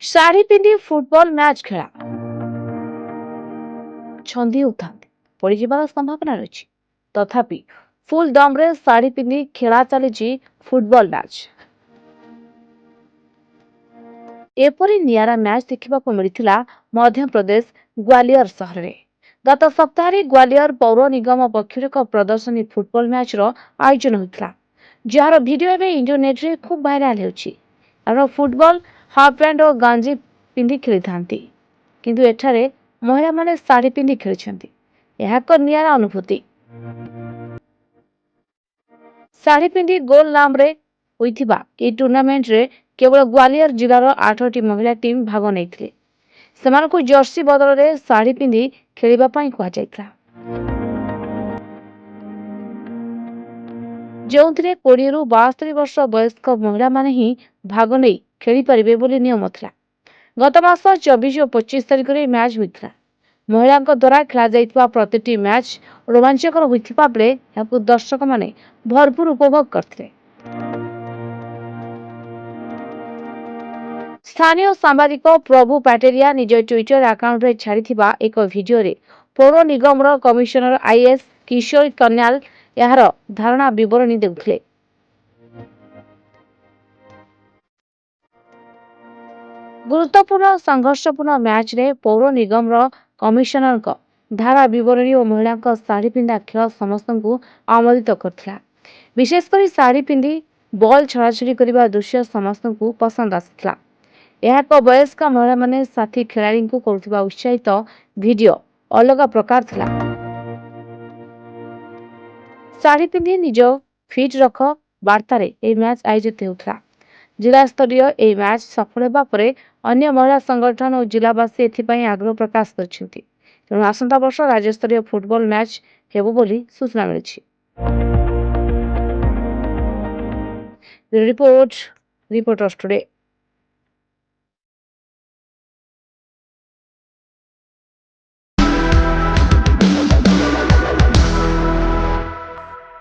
ଶାଢୀ ପିନ୍ଧି football match ଖେଳା ଛନ୍ଦି ଉଠାନ୍ତି ପଡିଯିବାର ସମ୍ଭାବନା ରହିଛି। ତଥାପି ଫୁଲ ଦମରେ ଶାଢୀ ପିନ୍ଧି ଖେଳା ଚାଲିଛି ଫୁଟବଲ ମ୍ୟାଚ୍। ଏପରି ନିଆରା ମ୍ୟାଚ୍ ଦେଖିବାକୁ ମିଳିଥିଲା ମଧ୍ୟପ୍ରଦେଶ ଗ୍ୱାଲିୟର ସହରରେ। ଗତ ସପ୍ତାହରେ ଗ୍ୱାଲିୟର ପୌର ନିଗମ ପକ୍ଷରୁ ଏକ ପ୍ରଦର୍ଶନୀ ଫୁଟବଲ ମ୍ୟାଚ୍ର ଆୟୋଜନ ହୋଇଥିଲା, ଯାହାର ଭିଡିଓ ଏବେ ଇଣ୍ଟରନେଟ୍ରେ ଖୁବ୍ ଭାଇରାଲ ହେଉଛି। କାରଣ ଫୁଟବଲ ହାଫ୍ ପ୍ୟାଣ୍ଟ ଓ ଗଞ୍ଜି ପିନ୍ଧି ଖେଳିଥାନ୍ତି, କିନ୍ତୁ ଏଠାରେ ମହିଳାମାନେ ଶାଢୀ ପିନ୍ଧି ଖେଳିଛନ୍ତି। ଏହା ଏକ ନିଆରା ଅନୁଭୂତି। ଶାଢୀ ପିନ୍ଧି ଗୋଲ ନାମରେ ହୋଇଥିବା ଏହି ଟୁର୍ଣ୍ଣାମେଣ୍ଟରେ କେବଳ ଗ୍ୱାଲିୟର ଜିଲ୍ଲାର 8ଟି ମହିଳା ଟିମ୍ ଭାଗ ନେଇଥିଲେ। ସେମାନଙ୍କୁ ଜର୍ସି ବଦଳରେ ଶାଢୀ ପିନ୍ଧି ଖେଳିବା ପାଇଁ କୁହାଯାଇଥିଲା, ଯେଉଁଥିରେ 20ରୁ 72 ବର୍ଷ ବୟସ୍କ ମହିଳାମାନେ ହିଁ ଭାଗ ନେଇ ଖେଳିପାରିବେ ବୋଲି ନିୟମ ଥିଲା। ଗତ ମାସ 24 ଓ 25 ତାରିଖରେ ଏହି ମ୍ୟାଚ୍ ହୋଇଥିଲା। ମହିଳାଙ୍କ ଦ୍ୱାରା ଖେଳାଯାଇଥିବା ପ୍ରତିଟି ମ୍ୟାଚ୍ ରୋମାଞ୍ଚକର ହୋଇଥିବା ବେଳେ ଏହାକୁ ଦର୍ଶକମାନେ ଭରପୁର ଉପଭୋଗ କରିଥିଲେ। ସ୍ଥାନୀୟ ସାମ୍ବାଦିକ ପ୍ରଭୁ ପାଟେରିଆ ନିଜ ଟ୍ୱିଟର ଆକାଉଣ୍ଟରେ ଛାଡ଼ିଥିବା ଏକ ଭିଡିଓରେ ପୌର ନିଗମର କମିଶନର ଆଇଏସ୍ କିଶୋର କନ୍ୟାଲ ଏହାର ଧାରଣା ବିବରଣୀ ଦେଉଥିଲେ। ଗୁରୁତ୍ୱପୂର୍ଣ୍ଣ ସଂଘର୍ଷପୂର୍ଣ୍ଣ ମ୍ୟାଚ୍ରେ ପୌର ନିଗମର କମିଶନରଙ୍କ ଧାରା ବିବରଣୀ ଓ ମହିଳାଙ୍କ ଶାଢ଼ୀ ପିନ୍ଧା ଖେଳ ସମସ୍ତଙ୍କୁ ଆମୋଦିତ କରିଥିଲା। ବିଶେଷ କରି ଶାଢ଼ୀ ପିନ୍ଧି ବଲ୍ ଛଡ଼ାଛଡ଼ି କରିବା ଦୃଶ୍ୟ ସମସ୍ତଙ୍କୁ ପସନ୍ଦ ଆସିଥିଲା। ଏହା ଏକ ବୟସ୍କ ମହିଳାମାନେ ସାଥୀ ଖେଳାଳିଙ୍କୁ କରୁଥିବା ଉତ୍ସାହିତ ଭିଡିଓ ଅଲଗା ପ୍ରକାର ଥିଲା। ଶାଢ଼ୀ ପିନ୍ଧି ନିଜ ଫିଟ୍ ରଖ ବାର୍ତ୍ତାରେ ଏହି ମ୍ୟାଚ୍ ଆୟୋଜିତ ହେଉଥିଲା। ଜିଲ୍ଲାସ୍ତରୀୟ ଏହି ମ୍ୟାଚ୍ ସଫଳ ହେବା ପରେ ଅନ୍ୟ ମହିଳା ସଂଗଠନ ଓ ଜିଲ୍ଲାବାସୀ ଏଥିପାଇଁ ଆଗ୍ରହ ପ୍ରକାଶ କରିଛନ୍ତି। ତେଣୁ ଆସନ୍ତା ବର୍ଷ ରାଜ୍ୟସ୍ତରୀୟ ଫୁଟବଲ ମ୍ୟାଚ୍ ହେବ ବୋଲି ସୂଚନା ମିଳିଛି। Reporters today.